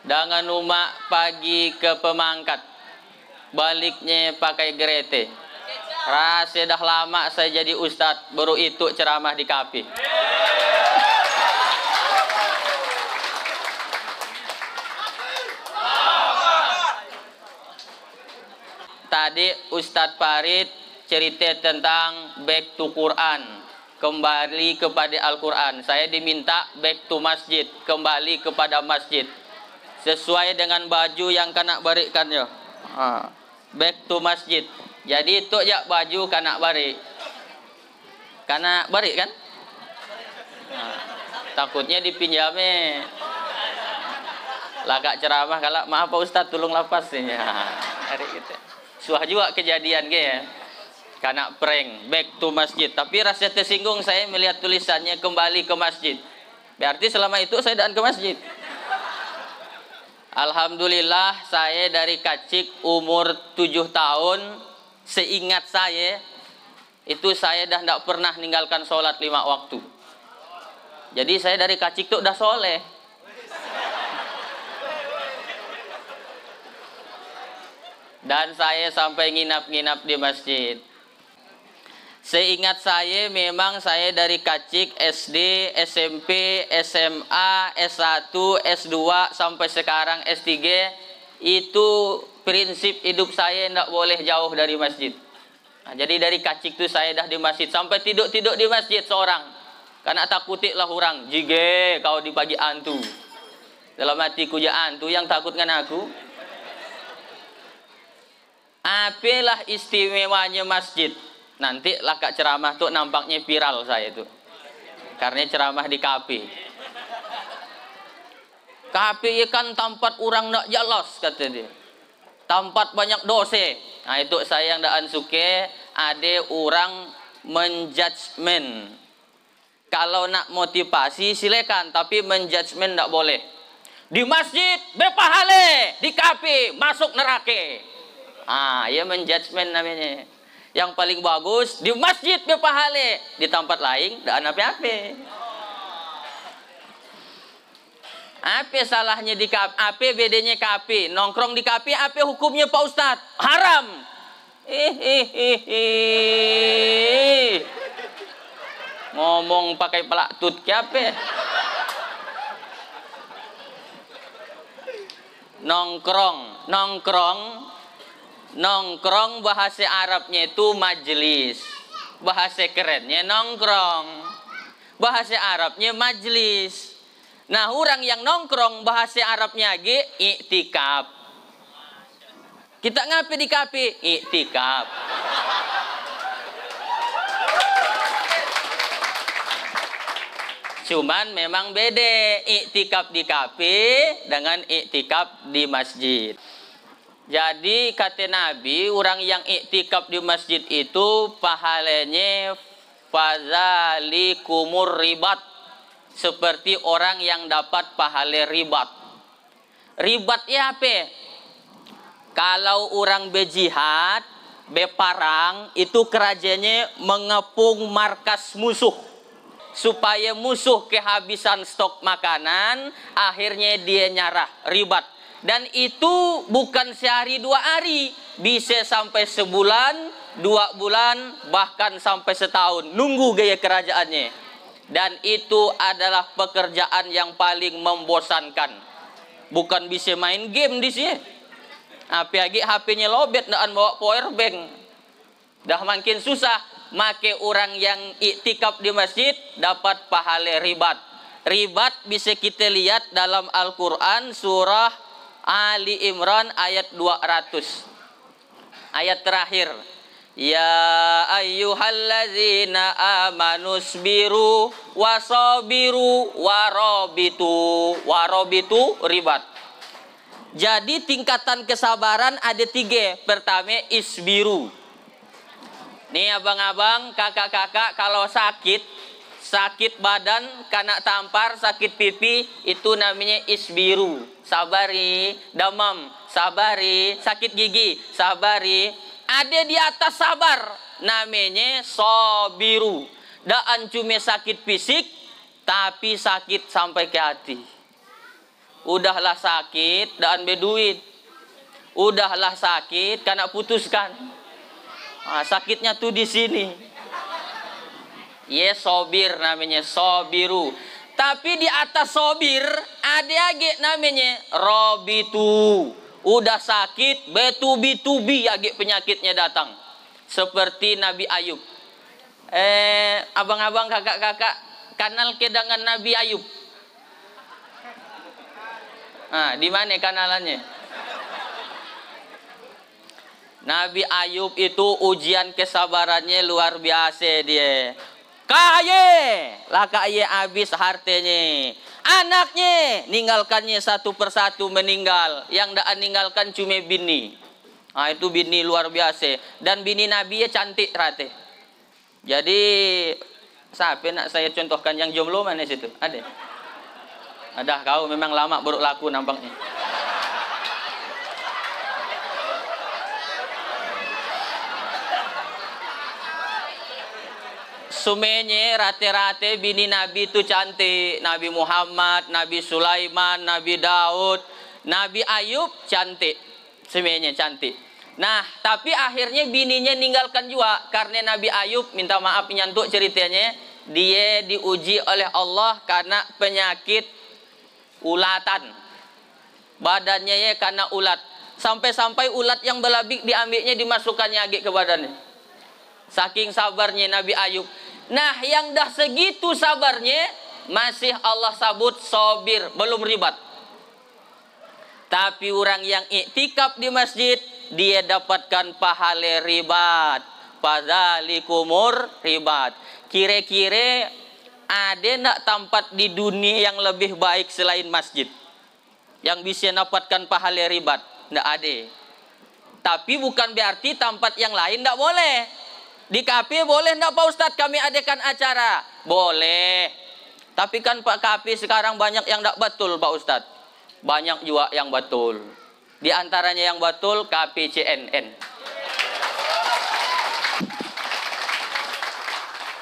Dengan umak pagi ke pemangkat, baliknya pakai gerete. Rasa dah lama saya jadi ustadz, baru itu ceramah di kafe. Tadi Ustadz Farid cerita tentang back to Quran, kembali kepada Al-Quran. Saya diminta back to masjid, kembali kepada masjid, sesuai dengan baju yang kanak barikannya. Back to masjid. Jadi itu ya baju kanak barik. Kanak barik kan? Takutnya dipinjami. Lagak ceramah kalau maaf Pak Ustadz tolong lapasnya. Hari gitu. Suah juga kejadian ya. Kanak prank back to masjid. Tapi rasa tersinggung saya melihat tulisannya kembali ke masjid. Berarti selama itu saya datang ke masjid. Alhamdulillah saya dari kecil umur 7 tahun, seingat saya itu saya dah tidak pernah meninggalkan sholat 5 waktu. Jadi saya dari kecil tuh udah soleh. Dan saya sampai nginap-nginap di masjid. Seingat saya memang saya dari kecil SD, SMP, SMA, S1, S2 sampai sekarang S3 itu prinsip hidup saya tidak boleh jauh dari masjid. Nah, jadi dari kecil itu saya dah di masjid sampai tidur-tidur di masjid seorang. Karena takutiklah orang, jige kau di pagi antu. Dalam hatiku ya antu yang takut dengan aku. Apalah istimewanya masjid? Nanti lakak ceramah tuh nampaknya viral saya tuh. Karena ceramah di kafe. Kafe kan tempat orang nak jelas kata dia. Tempat banyak dosa. Nah itu saya yang daan suke ada orang menjudgment. Kalau nak motivasi silakan, tapi menjudgment tak boleh. Di masjid berpahala, di kafe masuk neraka. Ya menjudgment namanya. Yang paling bagus di masjid berpahala, di tempat lain tak apa-apa. Apa salahnya di kafe? Apa bedanya kafe? Nongkrong di kafe apa hukumnya Pak Ustadz? Haram. Ngomong pakai pelak tut ke apa? Nongkrong bahasa Arabnya itu majlis. Bahasa kerennya nongkrong. Bahasa Arabnya majlis. Nah, orang yang nongkrong bahasa Arabnya lagi iktikaf. Kita ngapain di kafe? Iktikaf. Cuman memang beda iktikaf di kafe dengan iktikaf di masjid. Jadi kata Nabi, orang yang iktikaf di masjid itu pahalanya fazalikumur ribat, seperti orang yang dapat pahala ribat. Ribatnya apa? Kalau orang berjihad, beparang, itu kerajaannya mengepung markas musuh. Supaya musuh kehabisan stok makanan, akhirnya dia nyarah, ribat. Dan itu bukan sehari 2 hari, bisa sampai sebulan, 2 bulan, bahkan sampai setahun. Nunggu gaya kerajaannya. Dan itu adalah pekerjaan yang paling membosankan. Bukan bisa main game di sini. Apalagi HP-nya lobet dan bawa power bank. Dah makin susah. Make orang yang iktikaf di masjid dapat pahala ribat. Ribat bisa kita lihat dalam Al-Quran surah Ali Imran ayat 200. Ayat terakhir. Ya ayyuhallazina amanusbiru wasabiru warobitu. Warobitu ribat. Jadi tingkatan kesabaran ada 3. Pertama isbiru. Nih abang-abang, kakak-kakak kalau sakit badan, kena tampar, sakit pipi, itu namanya isbiru. Sabari, damam, sabari, sakit gigi, sabari. Ada di atas sabar, namanya sobiru. Daan cuma sakit fisik, tapi sakit sampai ke hati. Udahlah sakit dan berduit. Udahlah sakit karena putuskan. Nah, sakitnya tuh di sini. Ye sobir namanya, sobiru. Tapi di atas sobir ada lagi namanya robitu. Udah sakit betubi-tubi lagi penyakitnya datang. Seperti Nabi Ayub. Abang-abang, kakak-kakak, kenal ke dengan Nabi Ayub? Nah, di mana kenalannya? Nabi Ayub itu ujian kesabarannya luar biasa dia. Kaya, lah kaya habis hartanya. Anaknya ninggalkannya satu persatu meninggal. Yang tak ninggalkan cuma bini. Nah, itu bini luar biasa. Dan bini Nabi ya cantik rate. Jadi siapa nak saya contohkan yang jomblo mana situ? Ada? Ada, kau memang lama buruk laku nampaknya. Semuanya rate-rate bini Nabi itu cantik. Nabi Muhammad, Nabi Sulaiman, Nabi Daud, Nabi Ayub cantik. Semuanya cantik. Nah, tapi akhirnya bininya ninggalkan juga. Karena Nabi Ayub, minta maaf nyantuk ceritanya, dia diuji oleh Allah karena penyakit ulatan. Badannya ya karena ulat. Sampai-sampai ulat yang belabik diambilnya, dimasukkannya lagi ke badannya. Saking sabarnya Nabi Ayub. Nah, yang dah segitu sabarnya masih Allah sebut sobir, belum ribat. Tapi orang yang iktikaf di masjid, dia dapatkan pahala ribat. Fadzalikumur ribat. Kira-kira ada nak tempat di dunia yang lebih baik selain masjid yang bisa dapatkan pahala ribat? Tidak ada. Tapi bukan berarti tempat yang lain tidak boleh. Di kafe boleh enggak Pak Ustadz kami adakan acara? Boleh. Tapi kan Pak kafe sekarang banyak yang enggak betul Pak Ustadz. Banyak juga yang betul. Di antaranya yang betul kafe CNN.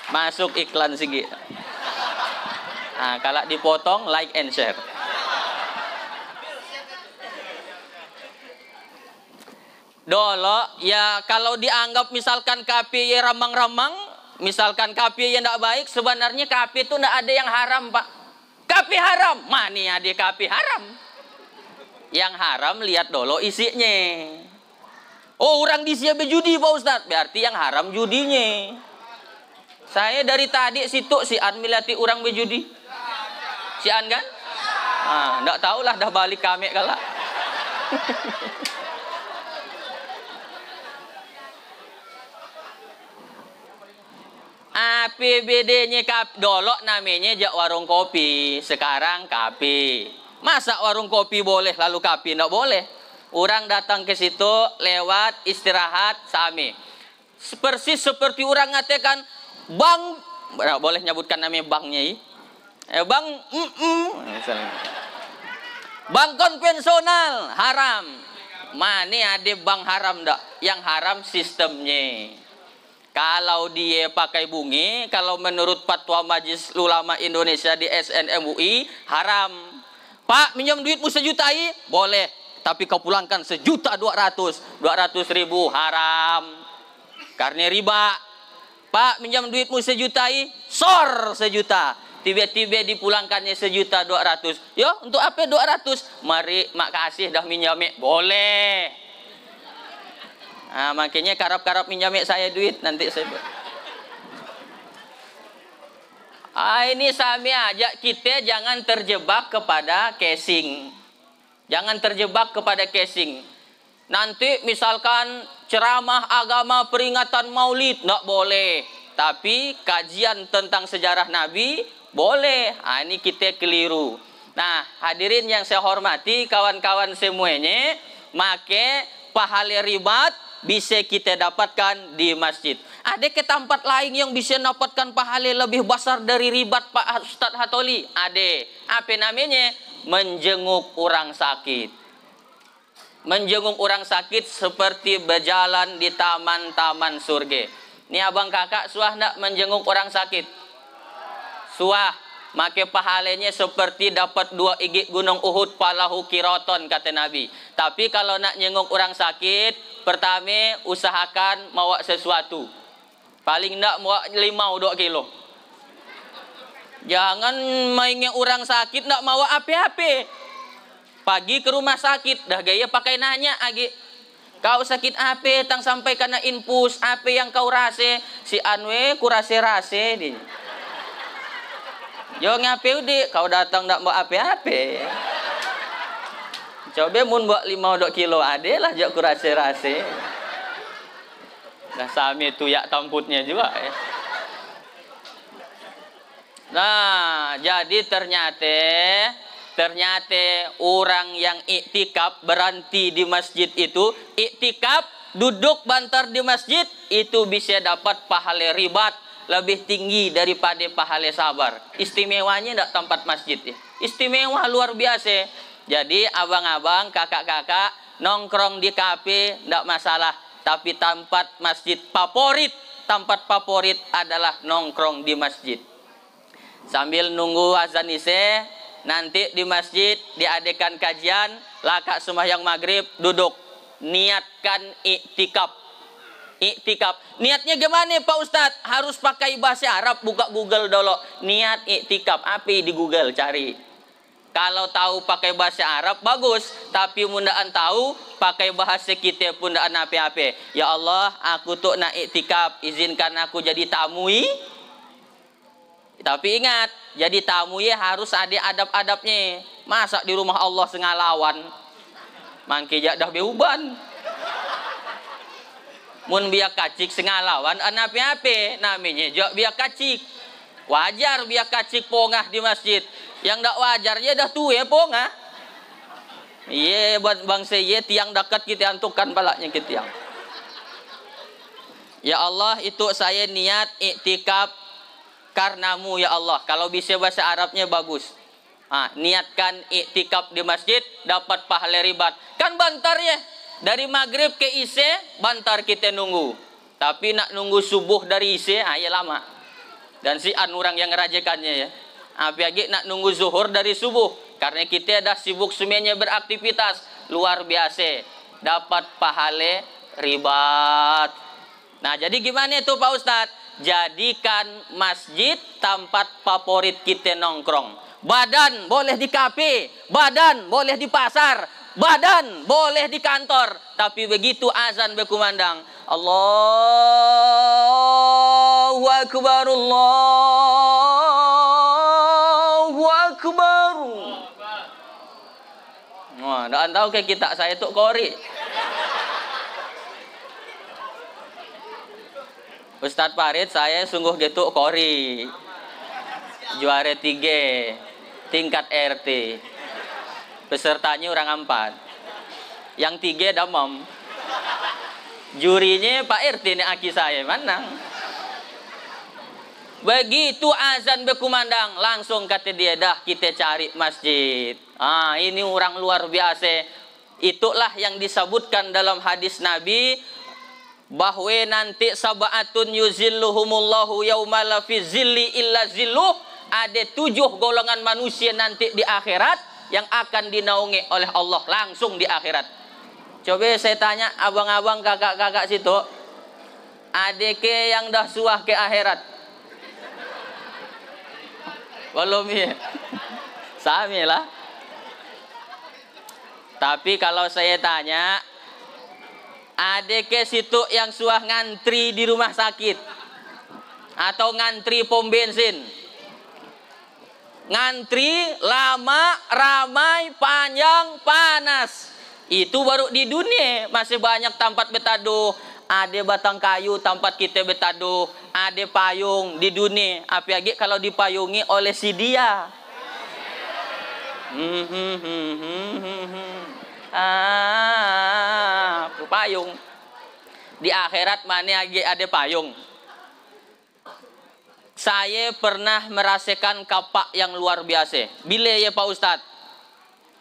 Masuk iklan segi. Nah, kalau dipotong like and share. Dolo, ya kalau dianggap misalkan kafe ya ramang-ramang, misalkan kafe yang tidak baik, sebenarnya kafe itu tidak ada yang haram Pak. Kafe haram, mana ada kafe haram? Yang haram lihat dolo isinya. Oh, orang di siapa judi Pak Ustadz, berarti yang haram judinya. Saya dari tadi situ si An milati orang berjudi. Si An kan? Ah, tidak tahulah dah balik kami kalak. APBD-nya dolo namanya jak warung kopi, sekarang kafe. Masa warung kopi boleh lalu kafe enggak boleh? Orang datang ke situ lewat istirahat sami. Persis seperti orang ngatakan bang, boleh nyebutkan namanya bangnya bang bang konvensional haram. Mana ada bang haram enggak? Yang haram sistemnya. Kalau dia pakai bungi, kalau menurut fatwa Majelis Ulama Indonesia di SNMUI, haram. Pak, minjam duitmu sejutai? Boleh. Tapi kau pulangkan 1.200.000. 200.000 haram. Karena riba. Pak, minjam duitmu sejutai? Sor 1 juta. Tiba-tiba dipulangkannya 1.200.000. Yo, untuk apa 200? Mari, makasih dah minjamnya. Boleh. Nah, makanya karap-karap minjamik saya duit nanti saya. Ini sami aja kita jangan terjebak kepada casing. Jangan terjebak kepada casing. Nanti misalkan ceramah agama peringatan Maulid enggak boleh, tapi kajian tentang sejarah Nabi boleh. Ini kita keliru. Nah, hadirin yang saya hormati, kawan-kawan semuanya, make pahala ribat bisa kita dapatkan di masjid. Ada ke tempat lain yang bisa dapatkan pahala lebih besar dari ribat Pak Ustadz Hatoli? Ada. Apa namanya? Menjenguk orang sakit. Menjenguk orang sakit seperti berjalan di taman-taman surga. Ini abang kakak suah enggak menjenguk orang sakit? Suah. maka pahalanya seperti dapat 2 igik gunung Uhud palahu kiroton, kata Nabi. Tapi kalau nak nyengok orang sakit, pertama usahakan bawa sesuatu. Paling nak bawa 5-2 kilo. Jangan mainnya orang sakit nak bawa apa-apa. Pagi ke rumah sakit, dah gaya pakai nanya lagi. Kau sakit apa? Tang sampai kena infus. Apa yang kau rasa? Si Anwe ku rasa-rasa dia. Yo ngape udik? Kau datang nak bawa apa-apa. Coba mun buat 5-2 kilo ade lah jak ku rasa-rasa. Dah sami tu yak tamputnya juga ya. Nah, jadi ternyata orang yang iktikaf berhenti di masjid itu, iktikaf duduk bantar di masjid itu bisa dapat pahala ribat lebih tinggi daripada pahala sabar. Istimewanya ndak tempat masjid ya. Istimewa luar biasa. Jadi abang-abang, kakak-kakak nongkrong di kafe ndak masalah, tapi tempat masjid favorit, tempat favorit adalah nongkrong di masjid. Sambil nunggu azan isya, nanti di masjid diadakan kajian, lakak sembahyang maghrib, duduk, niatkan iktikaf. Iktikaf. Niatnya gimana Pak Ustadz? Harus pakai bahasa Arab, buka Google dulu. Niat iktikaf, apa di Google cari. Kalau tahu pakai bahasa Arab bagus, tapi mundaan tahu pakai bahasa kita pun ndak apa-apa. Ya Allah, aku tuh nak iktikaf, izinkan aku jadi tamui. Tapi ingat, jadi tamu ya harus ada adab-adabnya. Masa di rumah Allah sengalawan, mangke jak dah beuban. Mun biak kacik sengalawan, apa-apa namanya jak biak kacik. Wajar biak kacik pongah di masjid. Yang dak wajar ya dah tu ya pongah. Iya bangsa ye tiang dekat kita antukan palaknya kita yang. Ya Allah, itu saya niat iktikaf karenamu ya Allah. Kalau bisa bahasa Arabnya bagus. Niatkan iktikaf di masjid dapat pahala ribat. Kan bantar ya. Dari maghrib ke isya bantar kita nunggu. Tapi nak nunggu subuh dari isya ya lama. Dan si orang yang ngerajakannya ya. Apalagi nak nunggu zuhur dari subuh. Karena kita dah sibuk semuanya beraktivitas luar biasa. Dapat pahala ribat. Nah, jadi gimana itu Pak Ustadz? Jadikan masjid tempat favorit kita nongkrong. Badan boleh di kafe, badan boleh di pasar, badan boleh di kantor. Tapi begitu azan berkumandang, Allahu Akbar, Allahu Akbar. Wah, dah tahu ke kita saya tu kori. Ustadz Farid saya sungguh getuk kori. Juara 3 tingkat RT. Pesertanya orang 4. Yang 3 damam. Jurinya Pak RT ini aki saya menang. Begitu azan berkumandang, langsung kata dia dah kita cari masjid. Ini orang luar biasa. Itulah yang disebutkan dalam hadis Nabi, bahwa nanti sabaatun yuzilluhumullahu yaumala fi zilli illa zilluh. Ada 7 golongan manusia nanti di akhirat yang akan dinaungi oleh Allah langsung di akhirat. Coba saya tanya abang-abang, kakak-kakak situ, ada ke yang dah suah ke akhirat? Belum ya? Sami lah. Tapi kalau saya tanya, ada ke situ yang suah ngantri di rumah sakit atau ngantri pom bensin? Ngantri lama, ramai, panjang, panas. Itu baru di dunia. Masih banyak tempat betaduh. Ada batang kayu tempat kita betaduh. Ada payung di dunia. Apalagi kalau dipayungi oleh si dia. Payung. Di akhirat mana lagi ada payung? Saya pernah merasakan kapak yang luar biasa. Bila ya Pak Ustadz?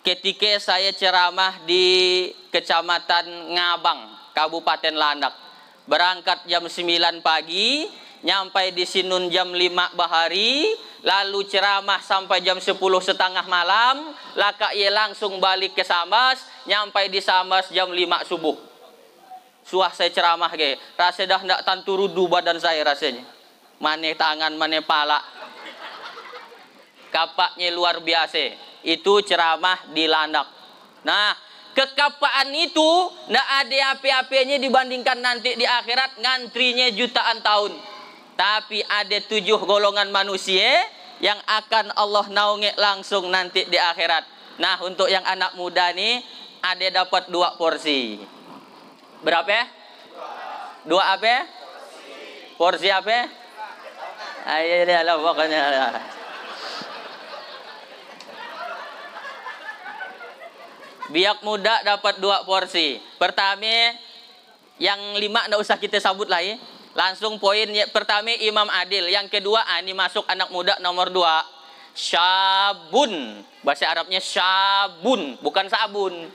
Ketika saya ceramah di Kecamatan Ngabang, Kabupaten Landak. Berangkat jam 9 pagi, nyampai di Sinun jam 5 bahari, lalu ceramah sampai jam 10 setengah malam, laka ye langsung balik ke Sambas, nyampai di Sambas jam 5 subuh. Suah saya ceramah ke, rasa dah ndak tantu rudu badan saya rasanya. Mane tangan, mane pala. Kapaknya luar biasa. Itu ceramah di Landak. Nah, kekapaan itu ndak ada apa-apanya dibandingkan nanti di akhirat ngantrinya jutaan tahun. Tapi ada 7 golongan manusia yang akan Allah naungi langsung nanti di akhirat. Nah, untuk yang anak muda nih ada dapat 2 porsi. Berapa? 2 apa? Porsi apa? Ayo deh lah pokoknya. Biak muda dapat 2 porsi. Pertama, yang 5 ndak usah kita sabut lah ya. Langsung poin pertama Imam Adil. Yang kedua, ini masuk anak muda nomor 2. Syabun. Bahasa Arabnya syabun, bukan sabun.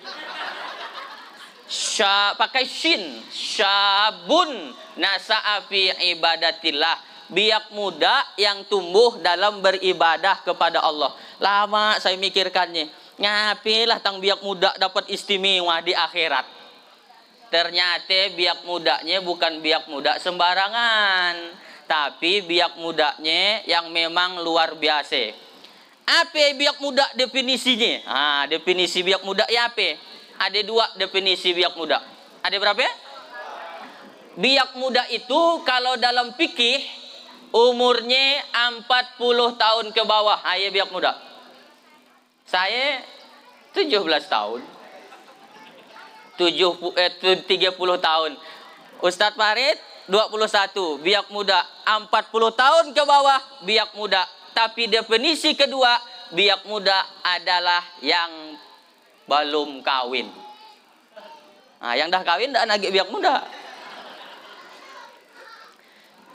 Pakai shin. Syabun nasa'a fi ibadatillah. Biak muda yang tumbuh dalam beribadah kepada Allah. Lama saya mikirkannya. Ngapalah tang biak muda dapat istimewa di akhirat. Ternyata biak mudanya bukan biak muda sembarangan, tapi biak mudanya yang memang luar biasa. Apa biak muda definisinya? Definisi biak muda ya apa? Ada 2 definisi biak muda. Ada berapa? Biak muda itu kalau dalam fikih umurnya 40 tahun ke bawah. Ayo biak muda. Saya 17 tahun. 30 tahun. Ustadz Farid 21. Biak muda 40 tahun ke bawah, biak muda. Tapi definisi kedua, biak muda adalah yang belum kawin. Nah, yang dah kawin dah nagih biak muda.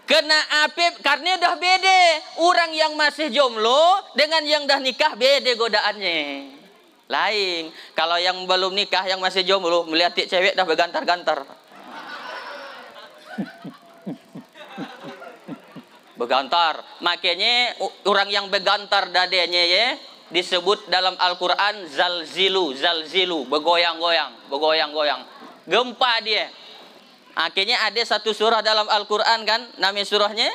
Kena apa? Karena dah beda. Orang yang masih jomblo dengan yang dah nikah beda godaannya. Lain. Kalau yang belum nikah, yang masih jomblo, melihat cewek dah bergantar-gantar. Bergantar. Makanya orang yang bergantar dadanya ya disebut dalam Al-Quran zalzilu, zalzilu, bergoyang-goyang, bergoyang-goyang. Gempa dia. Akhirnya ada satu surah dalam Al-Quran kan, namanya surahnya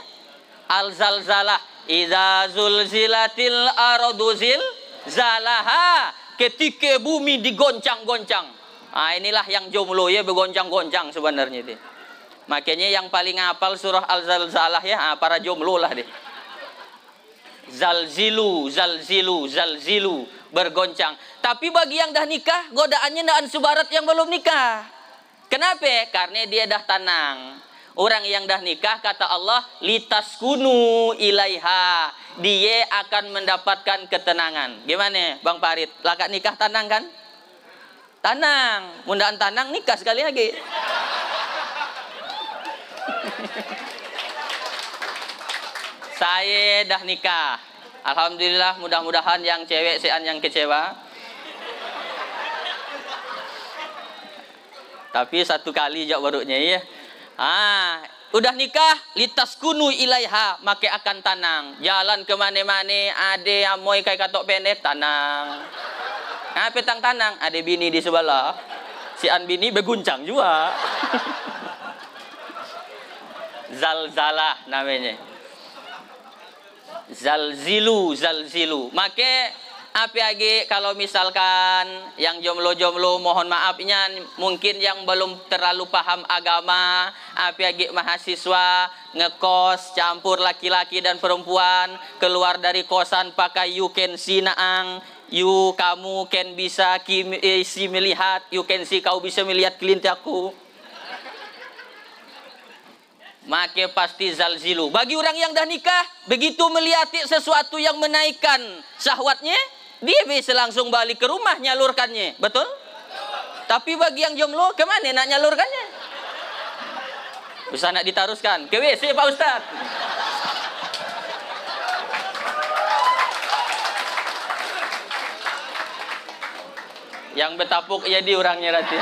Al-Zalzalah. Idza zulzilatil ardu zilzalaha, ketika bumi digoncang-goncang. Inilah yang jomblo ya, bergoncang-goncang sebenarnya dia. Makanya yang paling hafal surah Al-Zalzalah ya, para jomblo lah deh. Zalzilu, zalzilu, zalzilu, bergoncang. Tapi bagi yang dah nikah, godaannya ndak sebarat yang belum nikah. Kenapa? Karena dia dah tenang. Orang yang dah nikah, kata Allah, litaskunu ilaiha, dia akan mendapatkan ketenangan. Gimana Bang Farid? Laka nikah tenang kan? Tenang. Mundaan tenang nikah sekali lagi. Saya dah nikah. Alhamdulillah, mudah-mudahan yang cewek sean yang kecewa. Tapi satu kali jak barunya ya. Udah nikah, litaskunu ilaiha, maka akan tenang. Jalan ke mana-mana, ada amoy kayak katok pendek, tenang. Petang tenang, ada bini di sebelah. Si an bini berguncang juga. Zalzalah namanya. Zalzilu, zalzilu. Maka apa lagi kalau misalkan yang jomblo-jomblo mohon maafnya mungkin yang belum terlalu paham agama, apa lagi mahasiswa ngekos campur laki-laki dan perempuan, keluar dari kosan pakai you can see naang, you kamu can bisa si melihat, you can see kau bisa melihat kelintiaku. Maka pasti zalzilu. Bagi orang yang dah nikah, begitu melihat sesuatu yang menaikkan syahwatnya, dia bisa langsung balik ke rumah nyalurkannya, betul? Tapi bagi yang jomblo, kemana nak nyalurkannya? Bisa nak ditaruskan ke WC Pak Ustadz. Yang betapuk jadi orangnya nanti.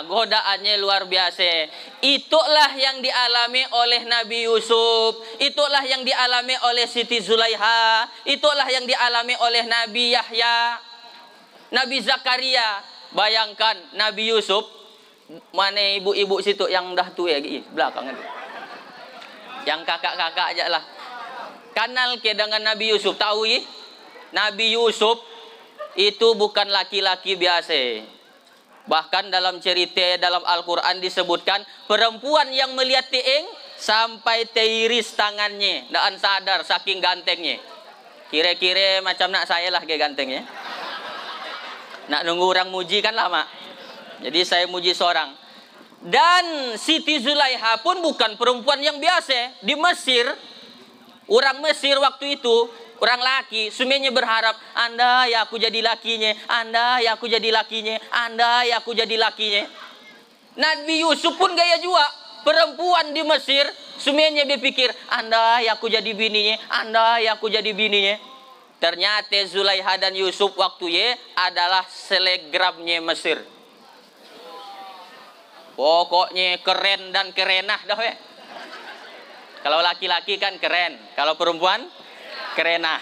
Godaannya luar biasa. Itulah yang dialami oleh Nabi Yusuf. Itulah yang dialami oleh Siti Zulaiha. Itulah yang dialami oleh Nabi Yahya, Nabi Zakaria. Bayangkan Nabi Yusuf. Mana ibu-ibu situ yang dah tua lagi belakang itu. Yang kakak-kakak aja lah. Kenal ke dengan Nabi Yusuf. Tahu ya? Nabi Yusuf itu bukan laki-laki biasa. Bahkan dalam cerita dalam Al-Quran disebutkan perempuan yang melihat tiing sampai teiris tangannya dan sadar saking gantengnya. Kira-kira macam nak saya lah kayak gantengnya. Nak nunggu orang muji kan lama. Jadi saya muji seorang. Dan Siti Zulaiha pun bukan perempuan yang biasa. Di Mesir, orang Mesir waktu itu, orang laki, semuanya berharap, andai aku jadi lakinya, andai aku jadi lakinya, andai aku jadi lakinya. Nabi Yusuf pun gaya juga. Perempuan di Mesir, semuanya berpikir, andai aku jadi bininya, andai aku jadi bininya. Ternyata Zulaiha dan Yusuf waktu ye adalah selebgramnya Mesir. Pokoknya keren dan kerenah dah ya. Kalau laki-laki kan keren, kalau perempuan kerenah.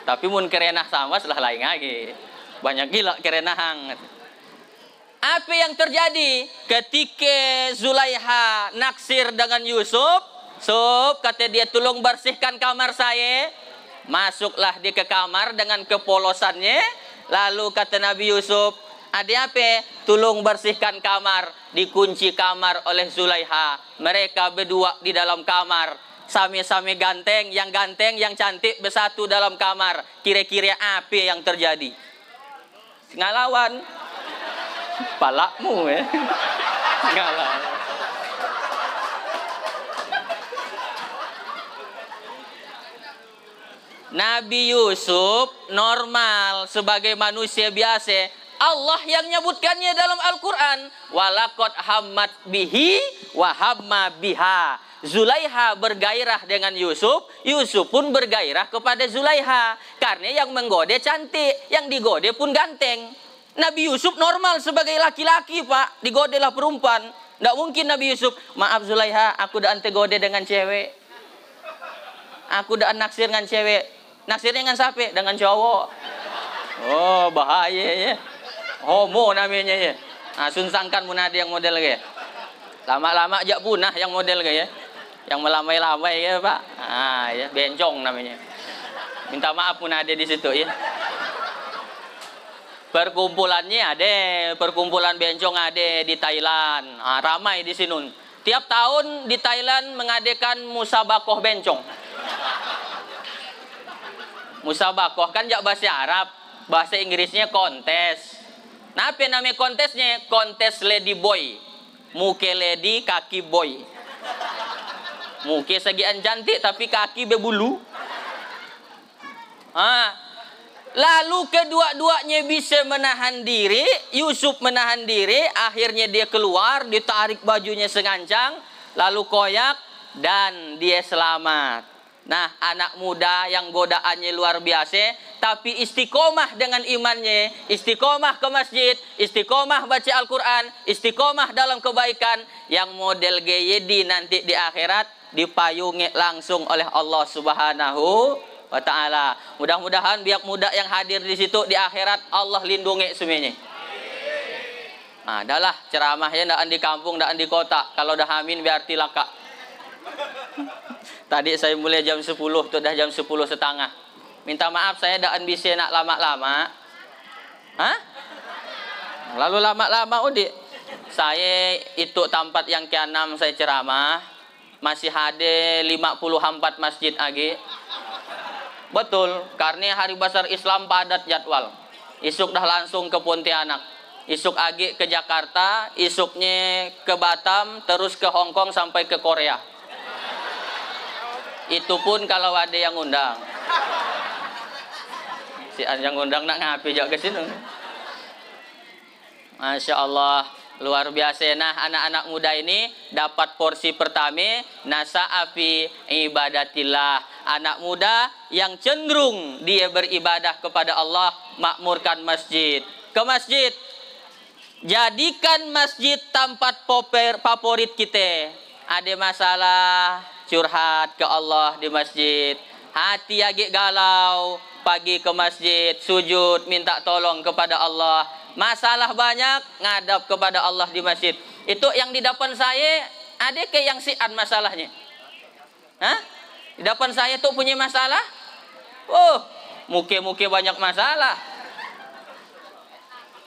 Tapi mun kerenah sama setelah lain lagi. Banyak gila kerenahan. Apa yang terjadi ketika Zulaiha naksir dengan Yusuf? Kata dia, tolong bersihkan kamar saya. Masuklah dia ke kamar dengan kepolosannya. Lalu kata Nabi Yusuf, ada apa? Tolong bersihkan kamar. Dikunci kamar oleh Zulaiha. Mereka berdua di dalam kamar. Sami-sami ganteng, yang cantik bersatu dalam kamar. Kira-kira apa yang terjadi? Ngalawan. Palakmu ya. Ngalawan. Nabi Yusuf normal sebagai manusia biasa. Allah yang nyebutkannya dalam Al-Quran. Walaqad hammat bihi wa hamma biha. Zulaiha bergairah dengan Yusuf. Yusuf pun bergairah kepada Zulaiha. Karena yang menggoda cantik. Yang digoda pun ganteng. Nabi Yusuf normal sebagai laki-laki pak. Digodalah perempuan. Tidak mungkin Nabi Yusuf, maaf Zulaiha, aku dah ante goda dengan cewek. Aku dah naksir dengan cewek. Naksirnya dengan siapa? Dengan cowok. Oh bahaya ya. Homo namanya ya. Sunsangkan munadi yang model kayak. Lama-lama aja punah yang model kayak. Yang melamai-lamai ya pak. Ya bencong namanya. Minta maaf munadi di situ ya. Perkumpulannya ada, perkumpulan bencong ada di Thailand. Ramai di sini. Tiap tahun di Thailand mengadakan musabakoh bencong. Musabakoh kan jak bahasa Arab, bahasa Inggrisnya kontes. Nah, apa namanya kontesnya? Kontes lady boy. Muke lady, kaki boy. Muke segian cantik tapi kaki bebulu. Lalu kedua-duanya bisa menahan diri. Yusuf menahan diri. Akhirnya dia keluar. Ditarik bajunya sengancang. Lalu koyak. Dan dia selamat. Nah, anak muda yang godaannya luar biasa. Tapi istiqomah dengan imannya. Istiqomah ke masjid. Istiqomah baca Al-Quran. Istiqomah dalam kebaikan. Yang model GYD nanti di akhirat. Dipayungi langsung oleh Allah Subhanahu wa ta'ala. Mudah-mudahan biak muda yang hadir di situ di akhirat Allah lindungi semuanya. Adalah ceramahnya ndak di kampung, ndak di kota. Kalau dah amin biar tilaka. Tadi saya mulai jam 10, tuh dah jam 10:30. Minta maaf saya ndak bisa nak lama-lama. Lalu lama-lama udik. Saya itu tempat yang ke-6 saya ceramah. Masih ada 54 masjid lagi. Betul, karena hari besar Islam padat jadwal. Isuk dah langsung ke Pontianak. Isuk agi ke Jakarta, isuknya ke Batam, terus ke Hong Kong sampai ke Korea. Itu pun kalau ada yang undang. Si yang undang nak ngapi jauh ke sini. Masya Allah, luar biasa. Nah, anak-anak muda ini dapat porsi pertama, nasa'afi ibadatillah. Anak muda yang cenderung dia beribadah kepada Allah, makmurkan masjid. Ke masjid. Jadikan masjid tempat favorit kita. Ada masalah, curhat ke Allah di masjid. Hati agak galau, pagi ke masjid, sujud, minta tolong kepada Allah. Masalah banyak, ngadap kepada Allah di masjid. Itu yang di depan saya, ada ke yang sian masalahnya? Hah? Di depan saya tuh punya masalah? Oh, muke-muke banyak masalah.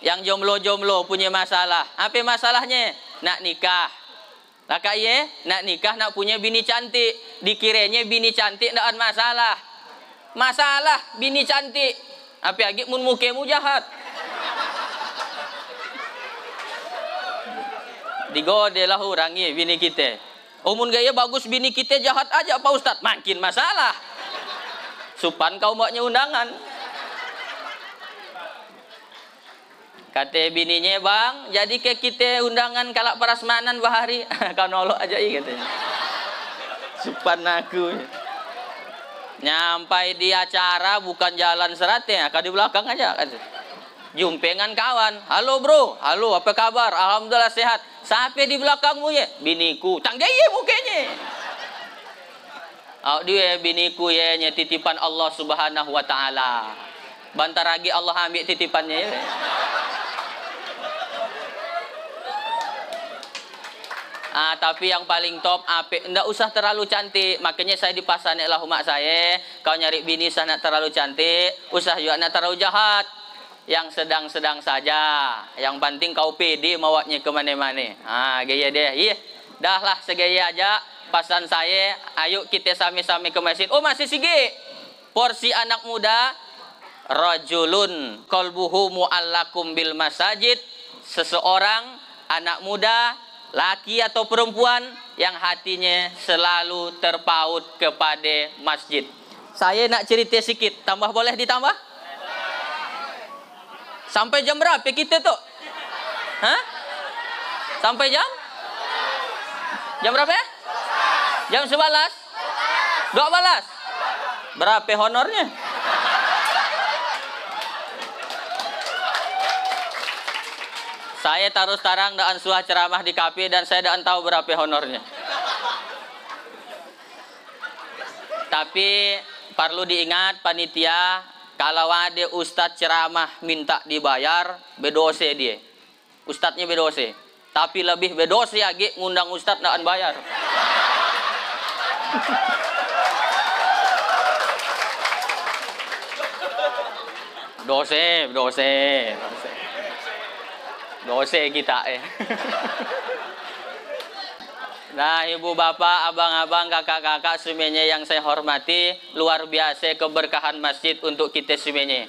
Yang jomblo-jomblo punya masalah. Apa masalahnya? Nak nikah. Lah kak ye, nak nikah, nak punya bini cantik. Dikiranya bini cantik ndak ada masalah. Masalah bini cantik. Apa lagi mun mukemu jahat. Digodelah orang ye bini kita. Mun gaya bagus bini kita jahat aja Pak Ustad. Makin masalah. Supan kau maknya undangan. Kata bininya, bang, jadi ke kita undangan kalak prasmanan bahari. Kau nolok aja katanya. Supan aku. Nyampai di acara bukan jalan seratnya, kau di belakang aja. Jumpengan kawan. Halo bro, halo apa kabar? Alhamdulillah sehat. Siapa di belakangmu ya? Biniku. Tanggaya mukanya. Oh dia biniku ya, titipan Allah Subhanahu wa taala. Bantar lagi Allah ambil titipannya ya. Tapi yang paling top ndak usah terlalu cantik. Makanya saya dipasangin lah mak saya, kau nyari bini sana terlalu cantik, usah juga nak terlalu jahat. Yang sedang-sedang saja. Yang penting kau pede mawaknya ke mana-mana. Gaya deh. Iya. Dah lah segaya aja pasan saya. Ayo kita sami-sami ke masjid. Oh masih sige. Porsi anak muda, rajulun qalbuhu mu'allakum bil masajid. Seseorang anak muda, laki atau perempuan yang hatinya selalu terpaut kepada masjid. Saya nak cerita sikit, tambah boleh ditambah? Sampai jam berapa kita tuh? Hah? Sampai jam? Jam berapa ya? Jam 11? 12? Berapa honornya? Saya taruh tarang dan suah ceramah di kafe dan saya tidak tahu berapa honornya. Tapi perlu diingat panitia, kalau ada ustadz ceramah minta dibayar, bedose dia. Ustadznya bedose. Tapi lebih bedose lagi ngundang ustadz tidak bayar. Dosa kita Nah ibu bapak, abang-abang, kakak-kakak semuanya yang saya hormati, luar biasa keberkahan masjid untuk kita semuanya.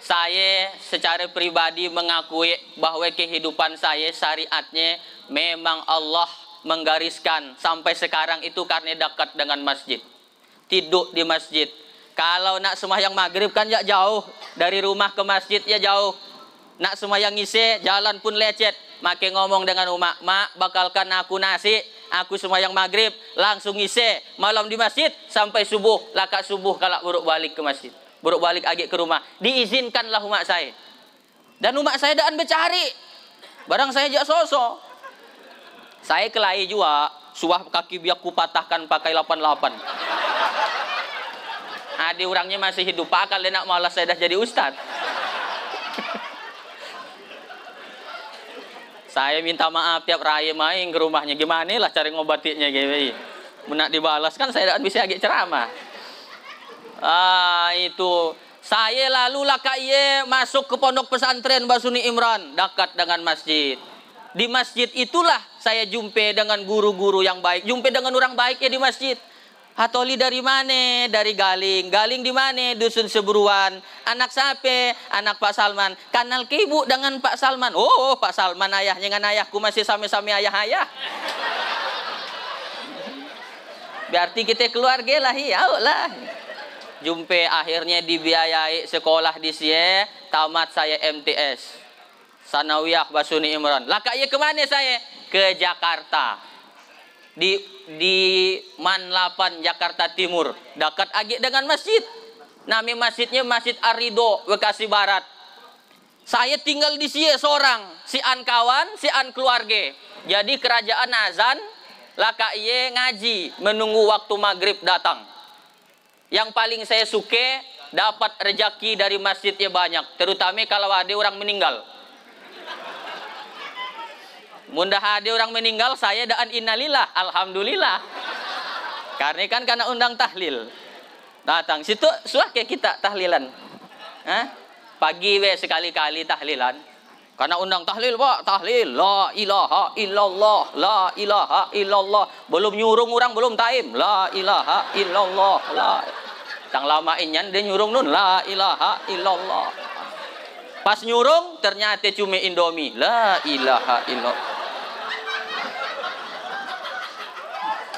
Saya secara pribadi mengakui bahwa kehidupan saya syariatnya memang Allah menggariskan sampai sekarang itu karena dekat dengan masjid. Tidur di masjid. Kalau nak sembahyang maghrib kan ya jauh, dari rumah ke masjid ya jauh. Nak sembahyang isya jalan pun lecet. Makin ngomong dengan umak, mak bakalkan aku nasi, aku sembahyang maghrib langsung isya, malam di masjid sampai subuh, lakak subuh kalau buruk balik ke masjid, buruk balik agak ke rumah. Diizinkanlah umak saya. Dan umak saya daan bercari. Barang saya jak sosok. Saya kelahi juga, suah kaki biak ku patahkan pakai 88. Ada orangnya masih hidup, akal dia nak malas saya dah jadi ustad. Saya minta maaf tiap raya main ke rumahnya, gimana lah cari ngobatinya gitu. Menak dibalas kan saya tidak bisa agak ceramah. Itu saya lalu lah kaya masuk ke pondok pesantren Basuni Imran, dekat dengan masjid. Di masjid itulah saya jumpa dengan guru-guru yang baik, jumpa dengan orang baik ya di masjid. Hatoli dari mana? Dari Galing. Galing di mana? Dusun Seberuan. Anak siapa? Anak Pak Salman. Kenal ke ibu dengan Pak Salman. Oh, Pak Salman ayahnya dengan ayahku masih sami-sami ayah-ayah. Berarti kita keluarga lah, ya lah. Jumpa akhirnya dibiayai sekolah di sini. Tamat saya MTS. Sanawiyah Basuni Imran. Lah kaya kemana saya? Ke Jakarta. Di Manlapan Jakarta Timur, dekat agak dengan masjid. Nama masjidnya Masjid Ar-Ridho Bekasi Barat. Saya tinggal di sini seorang, si an kawan, si an keluarga. Jadi kerajaan azan, laka iye ngaji, menunggu waktu maghrib datang. Yang paling saya suka, dapat rezeki dari masjidnya banyak. Terutama kalau ada orang meninggal. Mudah ada orang meninggal, saya daan innalillah, alhamdulillah. Karena undang tahlil. Datang, situ suah kayak kita tahlilan. Hah? Pagi sekali-kali tahlilan. Karena undang tahlil, Pak, tahlil la ilaha illallah, la ilaha illallah. Belum nyurung orang belum taim, la ilaha illallah, la. Tang lama inyan dia nyurung nun, la ilaha illallah. Pas nyurung ternyata cuma Indomie, la ilaha illallah.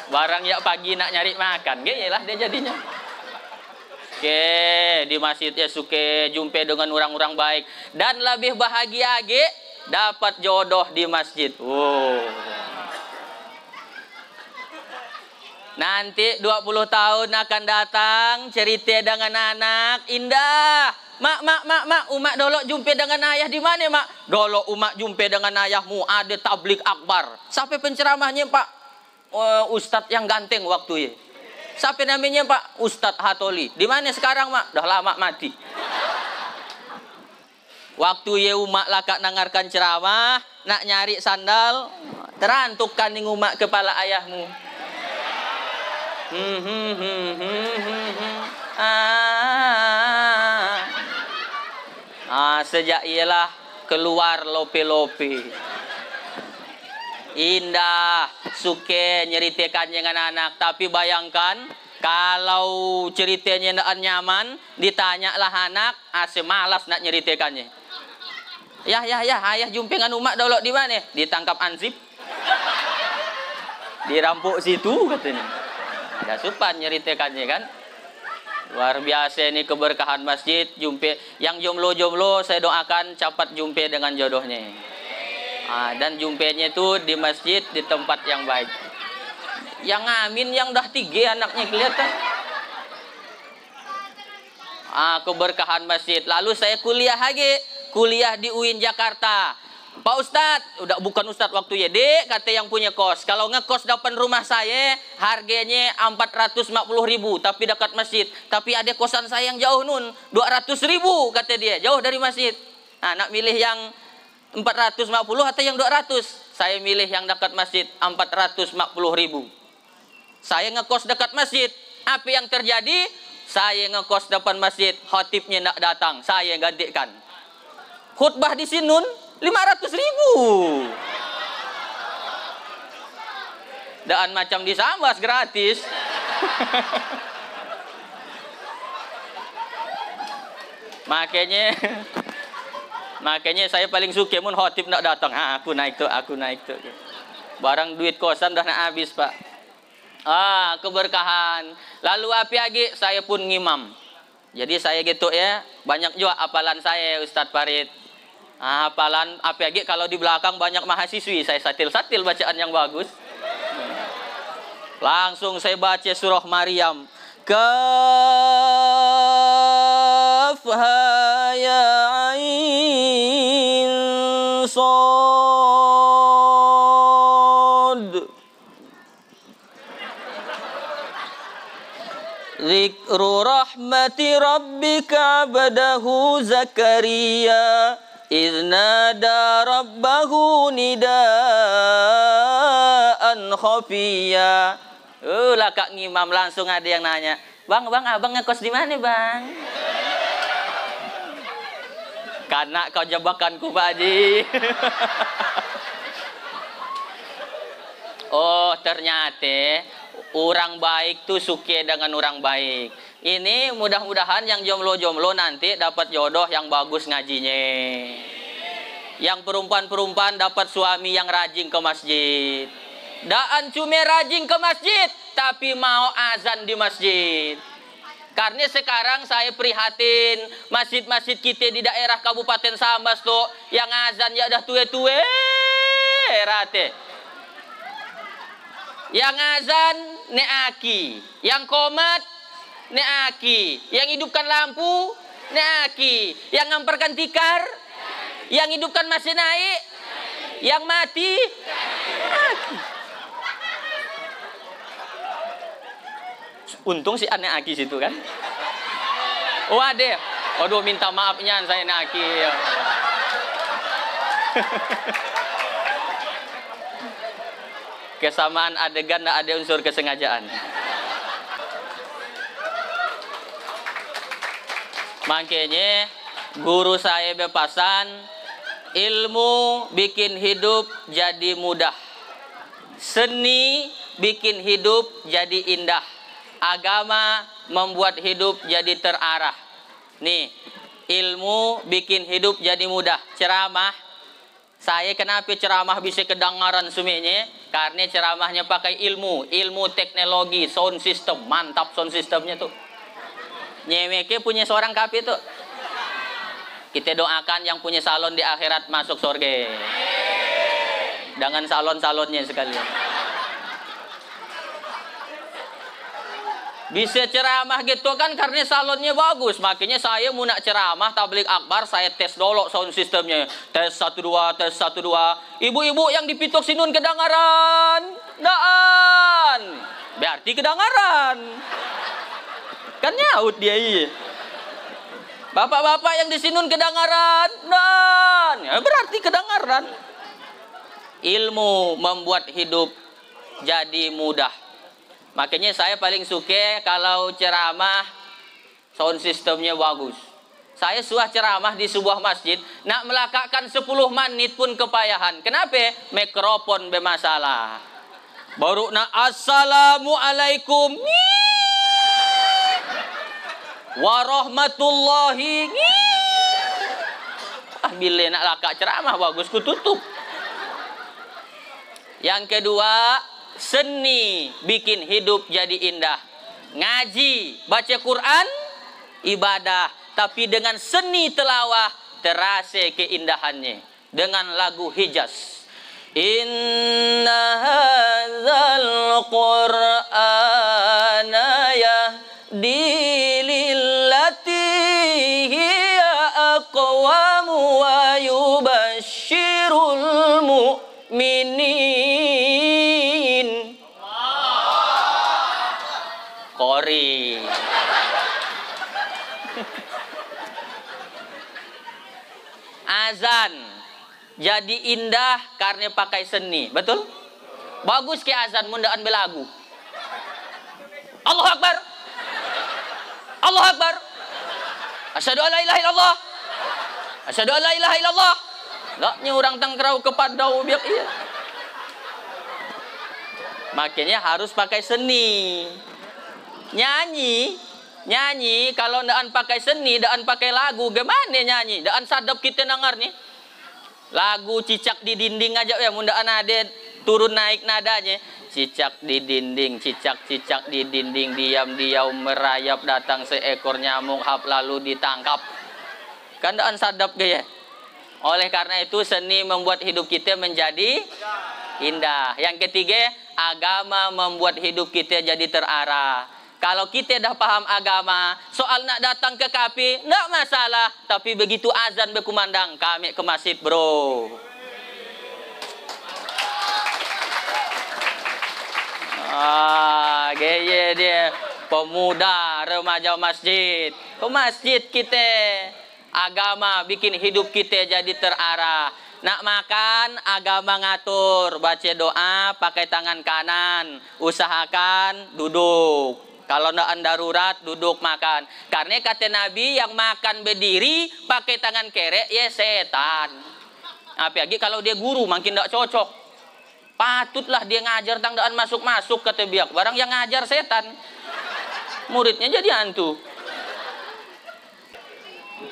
Barang ya pagi nak nyari makan, gini lah dia jadinya. Oke, di masjidnya suka jumpa dengan orang-orang baik. Dan lebih bahagia lagi, dapat jodoh di masjid. Nanti 20 tahun akan datang, cerita dengan anak, indah. Mak, umak dolo jumpa dengan ayah di mana, mak? Dolo umak jumpa dengan ayahmu, ada tablik akbar. Sampai penceramahnya, Pak, Ustadz yang ganteng waktu ya. Siapa namanya, Pak? Ustadz Hatoli. Di mana sekarang, Mak? Dah lama mati. Waktu ye umak lakak nangarkan ceramah, nak nyari sandal, terantukkan ning umak kepala ayahmu. Sejak ialah keluar lope-lope. Indah, suke nyeritakan dengan anak. Tapi bayangkan, kalau ceritanya tidak nyaman, ditanyalah anak, malas nak nyeritakannya. Ya, ayah jumpa dengan umak dolo di mana? Ditangkap ansip. Dirampok situ katanya. Ada supan nyeritakannya kan. Luar biasa ini keberkahan masjid. Jumpa yang jomblo-jomblo, saya doakan cepat jumpa dengan jodohnya. Dan jumpanya itu di masjid, di tempat yang baik. Yang ngamin yang dah 3 anaknya kelihatan. Keberkahan masjid. Lalu saya kuliah lagi, kuliah di UIN Jakarta. Pak Ustadz, udah bukan Ustadz waktu ya, Dek, kata yang punya kos. Kalau ngekos depan rumah saya, harganya 450.000, tapi dekat masjid. Tapi ada kosan saya yang jauh nun, 200.000 kata dia, jauh dari masjid. Nak milih yang 450 atau yang 200? Saya milih yang dekat masjid, 450.000. Saya ngekos dekat masjid. Apa yang terjadi? Saya ngekos depan masjid, khotibnya nak datang, saya gantikan. Khutbah di Sinun 500.000. Dan macam di Sambas gratis. Makanya saya paling suka mun khotib nak datang. Aku naik tuh. Barang duit kosan dah nak habis, Pak. Keberkahan. Lalu api lagi saya pun ngimam. Jadi saya gitu ya, banyak juga apalan saya Ustadz Farid. Hafalan api lagi kalau di belakang banyak mahasiswi, saya satil-satil bacaan yang bagus. Langsung saya baca surah Maryam. Kaf ha ya ain sad. Zikru rahmati rabbika abdahu Zakaria iznada rabbahu nidaan khafiyya. Lah Kak ngimam langsung ada yang nanya, Bang, abang ngekos di mana, Bang? Karena kau jebakanku, Pak Haji. Oh, ternyata orang baik tuh suka dengan orang baik. Ini mudah-mudahan yang jomblo-jomblo nanti dapat jodoh yang bagus ngajinya. Yang perempuan-perempuan dapat suami yang rajin ke masjid. Daan cuma rajin ke masjid, tapi mau azan di masjid. Karena sekarang saya prihatin masjid-masjid kita di daerah Kabupaten Sambas tuh yang azan ya dah tue-tue rate. Yang azan neaki, yang komat neaki, yang hidupkan lampu neaki, yang ngamperkan tikar Yang hidup kan masih naik. Yang mati mati. Untung si aneh aki situ kan. Waduh, aduh minta maafnya saya aki. Kesamaan adegan tidak ada unsur kesengajaan. Makanya guru saya berpesan, ilmu bikin hidup jadi mudah, seni bikin hidup jadi indah, agama membuat hidup jadi terarah. Nih, ilmu bikin hidup jadi mudah. Ceramah, saya kenapa ceramah bisa kedengaran semuanya? Karena ceramahnya pakai ilmu teknologi, sound system, mantap sound systemnya tuh. Nyemeke punya seorang kapi tuh. Kita doakan yang punya salon di akhirat masuk surga. Dengan salon-salonnya sekalian. Bisa ceramah gitu kan karena salonnya bagus. Makanya saya mau nak ceramah tabligh akbar, saya tes dulu sound systemnya. Tes 1 2, tes 1 2. Ibu-ibu yang di Pitok Sinun kedengaran? Daan. Berarti kedengaran. Kan nyaut dia iya. Bapak-bapak yang di Sinun kedengaran? Dan ya berarti kedengaran. Ilmu membuat hidup jadi mudah. Makanya saya paling suka kalau ceramah sound systemnya bagus. Saya suah ceramah di sebuah masjid, nak melakakkan 10 menit pun kepayahan. Kenapa? Mikrofon bermasalah. Baru nak assalamualaikum warahmatullahi. Bila nak lakak ceramah bagus ku tutup. Yang kedua, seni bikin hidup jadi indah. Ngaji, baca Quran, ibadah, tapi dengan seni telawah terasa keindahannya. Dengan lagu Hijaz. Inna hadzal Qur'ana yahdi lillati hiya aqwam wa yubashshirul mu'minin. Qori. Azan jadi indah karena pakai seni, betul? Bagus ke azan mundaan belagu. Allahu Akbar. Allahu Akbar. Asyhadu an la ilaha illallah. Asyhadu an la ilaha illallah. Enggaknya orang tangkrau kepadau biak iya. Makanya harus pakai seni. Nyanyi kalau ndaan pakai seni, ndaan pakai lagu, gimana nyanyi? Ndaan sadap kita dengar nih. Lagu cicak di dinding aja ya, mundaan ada turun naik nadanya. Cicak di dinding, cicak-cicak di dinding, diam-diam merayap datang seekor nyamuk, hap lalu ditangkap. Kan ndaan sadap gaya. Oleh karena itu seni membuat hidup kita menjadi indah. Yang ketiga, agama membuat hidup kita jadi terarah. Kalau kita dah paham agama, soal nak datang ke kafe, enggak masalah. Tapi begitu azan berkumandang, kami ke masjid bro. Gaya dia, pemuda remaja masjid. Ke masjid kita. Agama bikin hidup kita jadi terarah. Nak makan, agama ngatur. Baca doa, pakai tangan kanan. Usahakan duduk. Kalau ndak darurat, duduk makan. Karena kata Nabi, yang makan berdiri, pakai tangan kerek, ya setan. Apalagi kalau dia guru, makin ndak cocok. Patutlah dia ngajar tangdaan masuk-masuk, kata biak. Barang yang ngajar setan. Muridnya jadi hantu.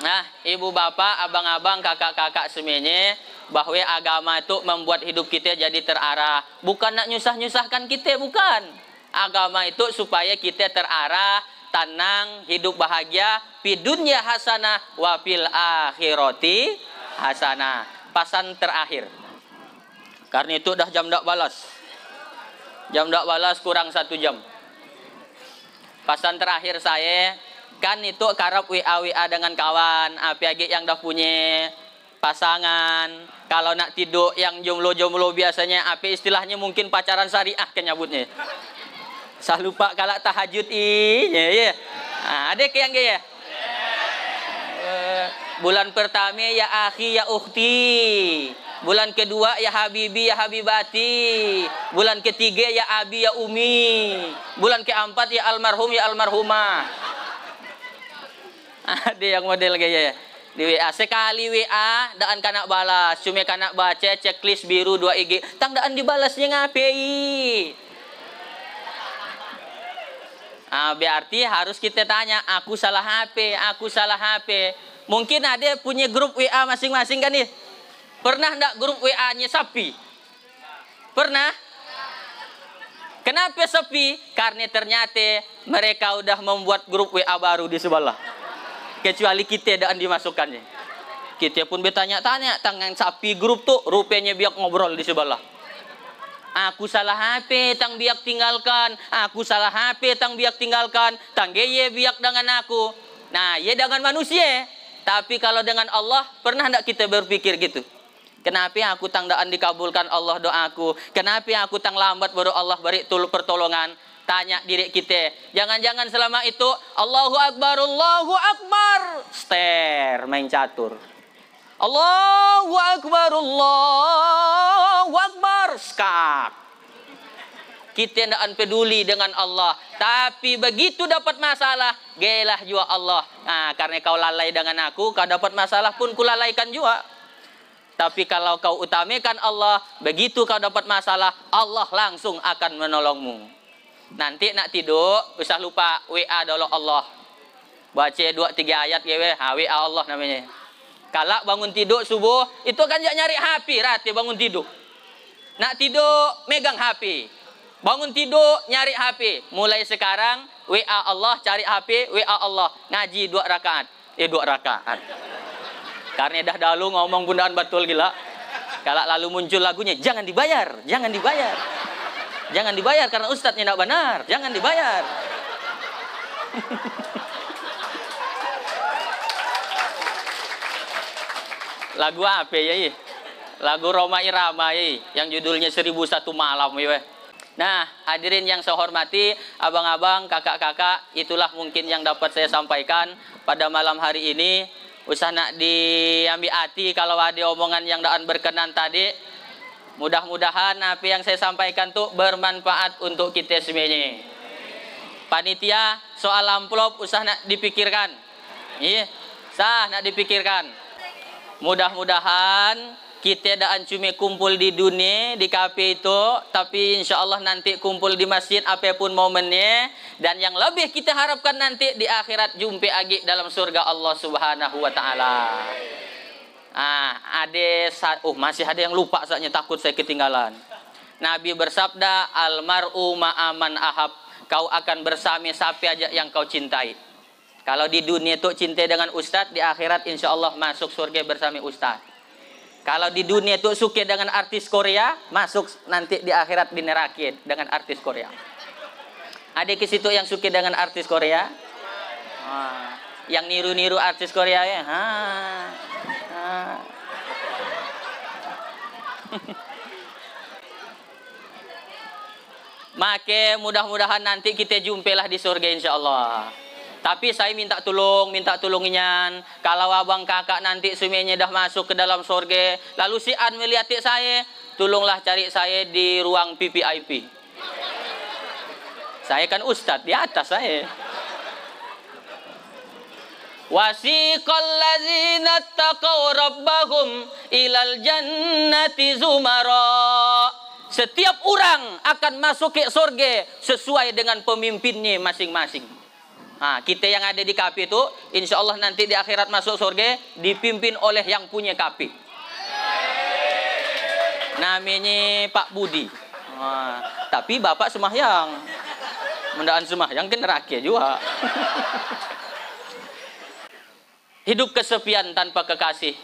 Nah, ibu bapak, abang-abang, kakak-kakak semuanya, bahwa agama itu membuat hidup kita jadi terarah. Bukan nak nyusah-nyusahkan kita, bukan. Agama itu supaya kita terarah, tenang, hidup bahagia, fi dunya hasanah wa fil akhirati hasanah. Pasan terakhir. Karena itu dah jam dak balas. Jam dak balas kurang 1 jam. Pasan terakhir saya, kan itu karap WA dengan kawan, apalagi yang dah punya pasangan. Kalau nak tidur yang jomblo-jomblo biasanya apa istilahnya mungkin pacaran syariah kan nyebutnya. Saya lupa kalau tahajud ya. Ada ke yang ya? Bulan pertama ya akhi ya ukhti. Bulan kedua ya habibi ya habibati. Bulan ketiga ya abi ya umi. Bulan keempat ya almarhum ya almarhumah. Ada yang model kayak ya. Di WA sekali WA daan kanak balas, cuma kanak baca checklist biru 2 IG. Tang daan dibalasnya ngapain? Berarti harus kita tanya, aku salah HP, aku salah HP. Mungkin ada punya grup WA masing-masing kan nih? Pernah enggak grup WA-nya sepi? Pernah? Kenapa sepi? Karena ternyata mereka udah membuat grup WA baru di sebelah. Kecuali kita daan dimasukkannya. Kita pun bertanya-tanya, tangan sapi grup tuh rupanya biak ngobrol di sebelah. Aku salah HP, tang biak tinggalkan. Aku salah HP, tang biak tinggalkan. Tang ye biak dengan aku. Nah, ye dengan manusia. Tapi kalau dengan Allah, pernah enggak kita berpikir gitu? Kenapa aku tang daan dikabulkan Allah doaku? Kenapa aku tang lambat baru Allah beri pertolongan? Tanya diri kita. Jangan-jangan selama itu Allahu Akbar, Allahu Akbar. Ster, main catur. Allahu Akbar, Allahu Akbar. Skak. Kita tidak peduli dengan Allah. Tapi begitu dapat masalah, gelah juga Allah. Nah, karena kau lalai dengan aku, kau dapat masalah pun kulalaikan juga. Tapi kalau kau utamakan Allah, begitu kau dapat masalah, Allah langsung akan menolongmu. Nanti nak tidur, usah lupa WA dulu Allah. Baca 2-3 ayat ya WA Allah namanya. Kalau bangun tidur subuh, itu kan nyari HP rati bangun tidur. Nak tidur megang HP. Bangun tidur nyari HP. Mulai sekarang WA Allah, cari HP, WA Allah. Ngaji 2 rakaat. 2 rakaat. Karena dah dahulu ngomong bundaan betul gila. Kalau lalu muncul lagunya, jangan dibayar, jangan dibayar. Jangan dibayar karena ustadznya tidak benar. Jangan dibayar. Lagu apa ya? Lagu Roma Irama ya, yang judulnya 1001 Malam ya. Nah, hadirin yang saya hormati, abang-abang, kakak-kakak, itulah mungkin yang dapat saya sampaikan pada malam hari ini. Usah nak diambil hati kalau ada omongan yang daan berkenan tadi. Mudah-mudahan apa yang saya sampaikan tuh bermanfaat untuk kita semuanya. Panitia, soal amplop usah nak dipikirkan. Iya, sah nak dipikirkan. Mudah-mudahan kita daan cuma kumpul di dunia, di kafe itu, tapi insya Allah nanti kumpul di masjid apapun momennya. Dan yang lebih kita harapkan nanti di akhirat jumpa lagi dalam surga Allah Subhanahu wa Ta'ala. Masih ada yang lupa saatnya, takut saya ketinggalan. Nabi bersabda, almar'u ma'aman ahab. Kau akan bersama siapa aja yang kau cintai. Kalau di dunia itu cinta dengan ustadz, di akhirat insya Allah masuk surga bersama ustadz. Kalau di dunia itu suka dengan artis Korea, masuk nanti di akhirat di neraka dengan artis Korea. Ada ke situ yang suka dengan artis Korea? Yang niru-niru artis Korea ya? Maka mudah-mudahan nanti kita jumpalah di surga insya Allah. Tapi saya minta tolonginnya. Kalau abang kakak nanti semuanya dah masuk ke dalam surga, lalu si An melihat saya, tolonglah cari saya di ruang PPIP. Saya kan ustadz di atas saya. Wasiqal ladzina taqaw rabbahum ilal jannati zumara. Setiap orang akan masuk ke surga sesuai dengan pemimpinnya masing-masing. Kita yang ada di kafe itu insya Allah nanti di akhirat masuk surga dipimpin oleh yang punya kafe. Namanya Pak Budi. Tapi bapak semahyang. Mendaan semahyang ke neraka juga. Hidup kesepian tanpa kekasih.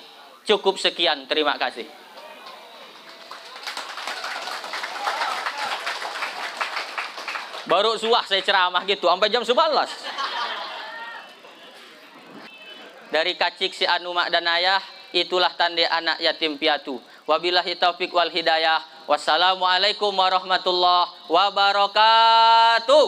Cukup sekian, terima kasih. Baru suah saya ceramah gitu, sampai jam 11. Dari kacik si anu mak dan ayah, itulah tanda anak yatim piatu. Wabillahi taufik wal hidayah. Wassalamualaikum warahmatullahi wabarakatuh.